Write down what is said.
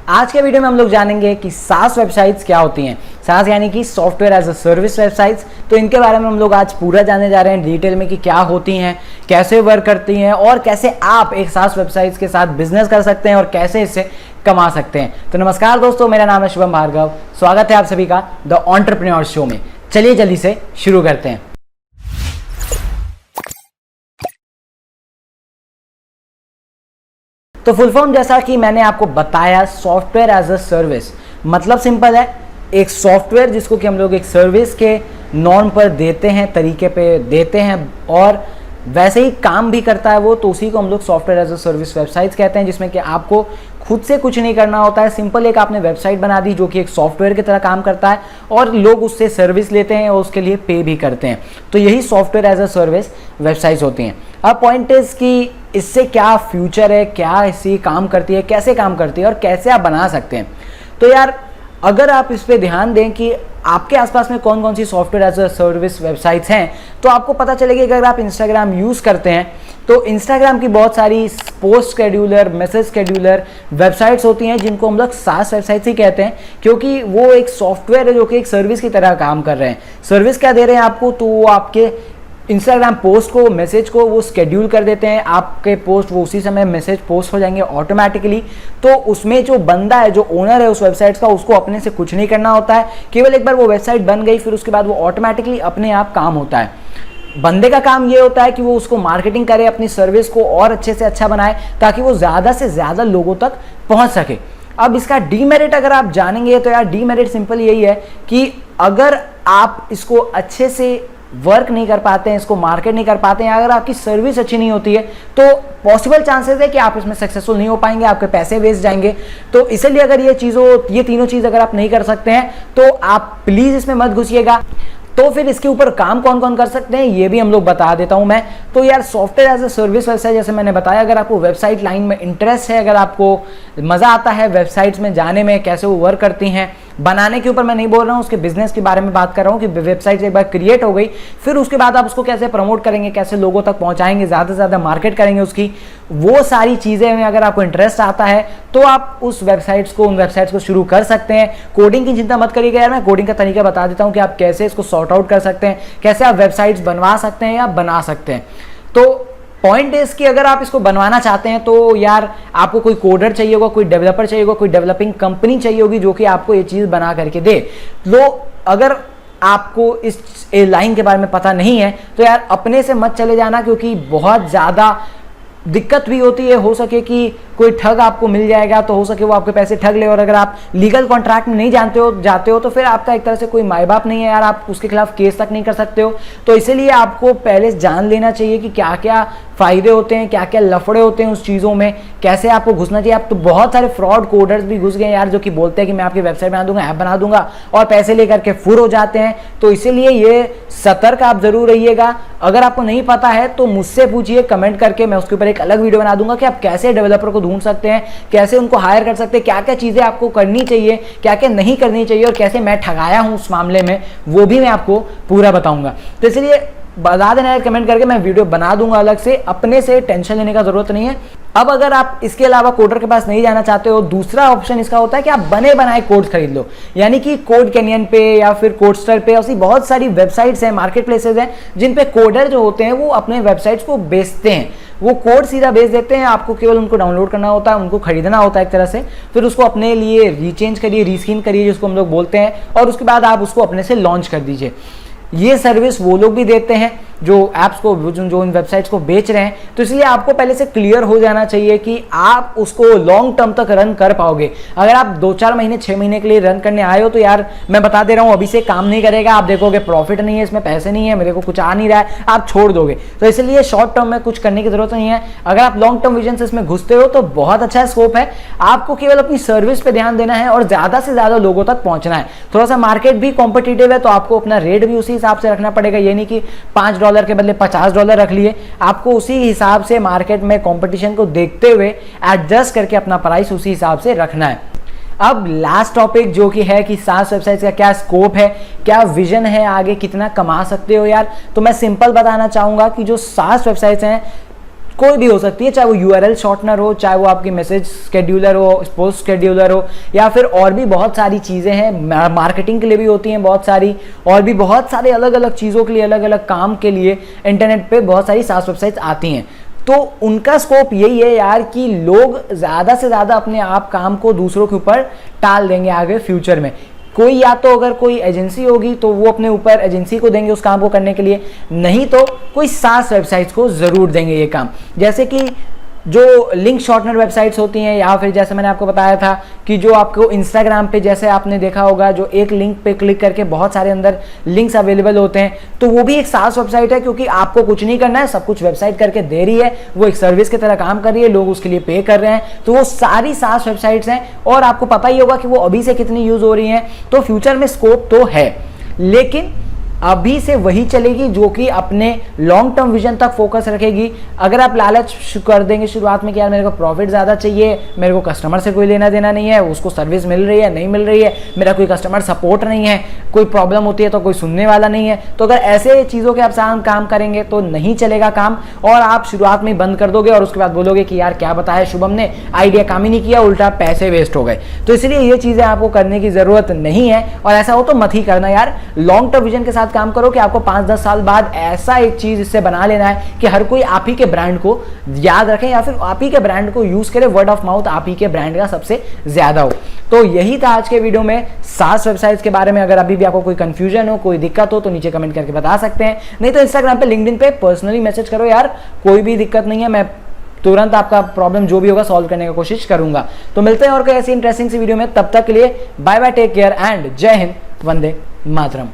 आज के वीडियो में हम लोग जानेंगे कि SaaS वेबसाइट्स क्या होती हैं। SaaS यानी कि software as a service websites. तो इनके बारे में हम लोग आज पूरा जानने जा रहे हैं डिटेल में कि क्या होती हैं, कैसे वर्क करती हैं और कैसे आप एक SaaS वेबसाइट्स के साथ बिजनेस कर सकते हैं और कैसे इससे कमा सकते हैं। तो नमस्कार दोस्तों, मेरा नाम है शुभम भार्गव। स्वागत है आप सभी का द एंटरप्रेन्योर शो में। चलिए जल्दी से शुरू करते हैं। तो फुल फॉर्म जैसा कि मैंने आपको बताया, सॉफ्टवेयर एज अ सर्विस मतलब सिंपल है, एक सॉफ्टवेयर जिसको कि हम लोग एक सर्विस के नॉर्म पर देते हैं, तरीके पे देते हैं और वैसे ही काम भी करता है वो, तो उसी को हम लोग software as a service websites कहते हैं, जिसमें कि आपको खुद से कुछ नहीं करना होता है। सिंपल एक आपने वेबसाइट बना दी जो कि एक सॉफ्टवेयर की तरह काम करता है और लोग उससे सर्विस लेते हैं और उसके लिए पे भी करते हैं। तो यही software as a service websites होती हैं। अब पॉइंट इज कि इससे क्या फ्यूचर है, क्या इससे काम करती है, कैसे काम करती है और कैसे आप बना सकते हैं। तो यार अगर आप इस पर ध्यान दें कि आपके आसपास में कौन कौन सी software as a service websites हैं, तो आपको पता चलेगा कि अगर आप इंस्टाग्राम यूज़ करते हैं तो इंस्टाग्राम की बहुत सारी post scheduler, message scheduler websites होती हैं जिनको हम लोग SaaS वेबसाइट्स ही कहते हैं, क्योंकि वो एक सॉफ्टवेयर है जो कि एक सर्विस की तरह काम कर रहे हैं। सर्विस क्या दे रहे हैं आपको, तो वो आपके इंस्टाग्राम पोस्ट को, मैसेज को वो स्केड्यूल कर देते हैं। आपके पोस्ट वो उसी समय मैसेज पोस्ट हो जाएंगे ऑटोमेटिकली। तो उसमें जो बंदा है, जो ओनर है उस वेबसाइट का, उसको अपने से कुछ नहीं करना होता है। केवल एक बार वो वेबसाइट बन गई, फिर उसके बाद वो ऑटोमेटिकली अपने आप काम होता है। बंदे का काम ये होता है कि वो उसको मार्केटिंग करे, अपनी सर्विस को और अच्छे से अच्छा बनाए ताकि वो ज़्यादा से ज़्यादा लोगों तक पहुँच सके। अब इसका डीमेरिट अगर आप जानेंगे तो यार डीमेरिट सिंपल यही है कि अगर आप इसको अच्छे से वर्क नहीं कर पाते हैं, इसको मार्केट नहीं कर पाते हैं, अगर आपकी सर्विस अच्छी नहीं होती है तो पॉसिबल चांसेस है कि आप इसमें सक्सेसफुल नहीं हो पाएंगे, आपके पैसे वेस्ट जाएंगे। तो इसलिए अगर ये तीनों चीज़ अगर आप नहीं कर सकते हैं तो आप प्लीज़ इसमें मत घुसिएगा। तो फिर इसके ऊपर काम कौन कौन कर सकते हैं ये भी हम लोग बता देता हूं मैं। तो यार software as a service website, जैसे मैंने बताया, अगर आपको वेबसाइट लाइन में इंटरेस्ट है, अगर आपको मज़ा आता है वेबसाइट्स में जाने में, कैसे वो वर्क करती हैं, बनाने के ऊपर मैं नहीं बोल रहा हूँ, उसके बिजनेस के बारे में बात कर रहा हूँ कि वेबसाइट एक बार क्रिएट हो गई फिर उसके बाद आप उसको कैसे प्रमोट करेंगे, कैसे लोगों तक पहुँचाएंगे, ज़्यादा से ज़्यादा मार्केट करेंगे उसकी, वो सारी चीज़ें में अगर आपको इंटरेस्ट आता है तो आप उन वेबसाइट्स को शुरू कर सकते हैं। कोडिंग की चिंता मत करिएगा यार, मैं कोडिंग का तरीका बता देता हूँ कि आप कैसे इसको सॉर्ट आउट कर सकते हैं, कैसे आप वेबसाइट्स बनवा सकते हैं या बना सकते हैं। तो पॉइंट इज कि अगर आप इसको बनवाना चाहते हैं तो यार आपको कोई कोडर चाहिए होगा, कोई डेवलपर चाहिए होगा, कोई डेवलपिंग कंपनी चाहिए होगी जो कि आपको ये चीज़ बना करके दे। तो अगर आपको इस लाइन के बारे में पता नहीं है तो यार अपने से मत चले जाना, क्योंकि बहुत ज़्यादा दिक्कत भी होती है। हो सके कि कोई ठग आपको मिल जाएगा, तो हो सके वो आपके पैसे ठग ले, और अगर आप लीगल कॉन्ट्रैक्ट में नहीं जाते हो तो फिर आपका एक तरह से कोई माई बाप नहीं है यार, आप उसके खिलाफ केस तक नहीं कर सकते हो। तो इसीलिए आपको पहले जान लेना चाहिए कि क्या क्या फ़ायदे होते हैं, क्या क्या लफड़े होते हैं उस चीज़ों में, कैसे आपको घुसना चाहिए। आप तो बहुत सारे फ्रॉड कोडर्स भी घुस गए यार, जो कि बोलते हैं कि मैं आपकी वेबसाइट बना दूंगा, ऐप बना दूंगा, और पैसे लेकर के फुर हो जाते हैं। तो इसीलिए ये सतर्क आप जरूर रहिएगा। अगर आपको नहीं पता है तो मुझसे पूछिए कमेंट करके, मैं उसके ऊपर एक अलग वीडियो बना दूंगा कि आप कैसे डेवलपर को ढूंढ सकते हैं, कैसे उनको हायर कर सकते हैं, क्या क्या चीज़ें आपको करनी चाहिए, क्या क्या नहीं करनी चाहिए, और कैसे मैं ठगाया हूं उस मामले में वो भी मैं आपको पूरा बताऊंगा। तो इसलिए बता देना है कमेंट करके, मैं वीडियो बना दूंगा अलग से, अपने से टेंशन लेने का जरूरत नहीं है। अब अगर आप इसके अलावा कोडर के पास नहीं जाना चाहते हो, दूसरा ऑप्शन इसका होता है कि आप बने बनाए कोड्स खरीद लो। यानी कि कोड कैनियन पे या फिर कोडस्टर पे ऐसी बहुत सारी वेबसाइट्स हैं, मार्केट प्लेसेस हैं, जिन पे कोडर जो होते हैं वो अपने वेबसाइट्स को बेचते हैं। वो कोड सीधा बेच देते हैं, आपको केवल उनको डाउनलोड करना होता है, उनको खरीदना होता है एक तरह से, फिर उसको अपने लिए रीचेंज करिए, रीस्किन करिए जिसको हम लोग बोलते हैं, और उसके बाद आप उसको अपने से लॉन्च कर दीजिए। ये सर्विस वो लोग भी देते हैं जो ऐप्स को, जो इन वेबसाइट्स को बेच रहे हैं। तो इसलिए आपको पहले से क्लियर हो जाना चाहिए कि आप उसको लॉन्ग टर्म तक रन कर पाओगे। अगर आप 2-4 महीने 6 महीने के लिए रन करने आए हो तो यार मैं बता दे रहा हूँ, अभी से काम नहीं करेगा। आप देखोगे प्रॉफिट नहीं है इसमें, पैसे नहीं है, मेरे को कुछ आ नहीं रहा है, आप छोड़ दोगे। तो इसलिए शॉर्ट टर्म में कुछ करने की जरूरत नहीं है। अगर आप लॉन्ग टर्म विजन से इसमें घुसते हो तो बहुत अच्छा स्कोप है। आपको केवल अपनी सर्विस पे ध्यान देना है और ज़्यादा से ज़्यादा लोगों तक पहुँचना है। थोड़ा सा मार्केट भी कॉम्पिटिटिव है तो आपको अपना रेट भी उसी हिसाब से रखना पड़ेगा। ये नहीं कि $5 के बदले $50 रख लिए, आपको उसी हिसाब से मार्केट में कंपटीशन को देखते हुए एडजस्ट करके अपना प्राइस उसी हिसाब से रखना है। अब लास्ट टॉपिक जो कि है कि SaaS वेबसाइट्स का क्या स्कोप है, क्या विजन है, आगे कितना कमा सकते हो यार। तो मैं सिंपल बताना चाहूंगा कि जो SaaS वेबसाइट्स हैं कोई भी हो सकती है, चाहे वो यूआरएल शॉर्टनर हो, चाहे वो आपकी मैसेज शेड्यूलर हो, पोस्ट शेड्यूलर हो, या फिर और भी बहुत सारी चीज़ें हैं, मार्केटिंग के लिए भी होती हैं बहुत सारी, और भी बहुत सारे अलग अलग चीज़ों के लिए, अलग अलग काम के लिए इंटरनेट पे बहुत सारी SaaS वेबसाइट्स आती हैं। तो उनका स्कोप यही है यार कि लोग ज़्यादा से ज़्यादा अपने आप काम को दूसरों के ऊपर टाल देंगे आगे फ्यूचर में। कोई या तो अगर कोई एजेंसी होगी तो वो अपने ऊपर एजेंसी को देंगे उस काम को करने के लिए, नहीं तो कोई SaaS वेबसाइट्स को ज़रूर देंगे ये काम। जैसे कि जो लिंक शॉर्टनर वेबसाइट्स होती हैं, या फिर जैसे मैंने आपको बताया था कि जो आपको इंस्टाग्राम पे जैसे आपने देखा होगा जो एक लिंक पे क्लिक करके बहुत सारे अंदर लिंक्स अवेलेबल होते हैं, तो वो भी एक SaaS वेबसाइट है, क्योंकि आपको कुछ नहीं करना है, सब कुछ वेबसाइट करके दे रही है, वो एक सर्विस की तरह काम कर रही है, लोग उसके लिए पे कर रहे हैं। तो वो सारी SaaS वेबसाइट्स हैं और आपको पता ही होगा कि वो अभी से कितनी यूज हो रही हैं। तो फ्यूचर में स्कोप तो है, लेकिन अभी से वही चलेगी जो कि अपने लॉन्ग टर्म विजन तक फोकस रखेगी। अगर आप लालच कर देंगे शुरुआत में कि यार मेरे को प्रॉफिट ज़्यादा चाहिए, मेरे को कस्टमर से कोई लेना देना नहीं है, उसको सर्विस मिल रही है नहीं मिल रही है, मेरा कोई कस्टमर सपोर्ट नहीं है, कोई प्रॉब्लम होती है तो कोई सुनने वाला नहीं है, तो अगर ऐसे चीज़ों के आप साथ काम करेंगे तो नहीं चलेगा काम, और आप शुरुआत में बंद कर दोगे और उसके बाद बोलोगे कि यार क्या बताया शुभम ने, आइडिया काम ही नहीं किया, उल्टा पैसे वेस्ट हो गए। तो इसलिए ये चीज़ें आपको करने की ज़रूरत नहीं है, और ऐसा हो तो मत ही करना यार। लॉन्ग टर्म विजन के साथ काम करो कि आपको 5-10 साल बाद ऐसा एक चीज इससे बना लेना है कि हर कोई आप ही के ब्रांड को याद रखे, या फिर आप ही के ब्रांड को यूज करे, वर्ड ऑफ माउथ आप ही के ब्रांड का सबसे ज्यादा हो। तो यही था आज के वीडियो में SaaS वेबसाइट्स के बारे में। अगर अभी भी आपको कोई कंफ्यूजन हो, कोई दिक्कत हो, तो नीचे कमेंट करके बता सकते हैं, नहीं तो इंस्टाग्राम पे, लिंक्डइन पे पर्सनली मैसेज करो यार, कोई भी दिक्कत नहीं है, मैं तुरंत आपका प्रॉब्लम जो भी होगा सॉल्व करने की कोशिश करूंगा। तो मिलते हैं और कोई ऐसी इंटरेस्टिंग सी वीडियो में, तब तक के लिए bye bye, take care and जय हिंद, वंदे मातरम।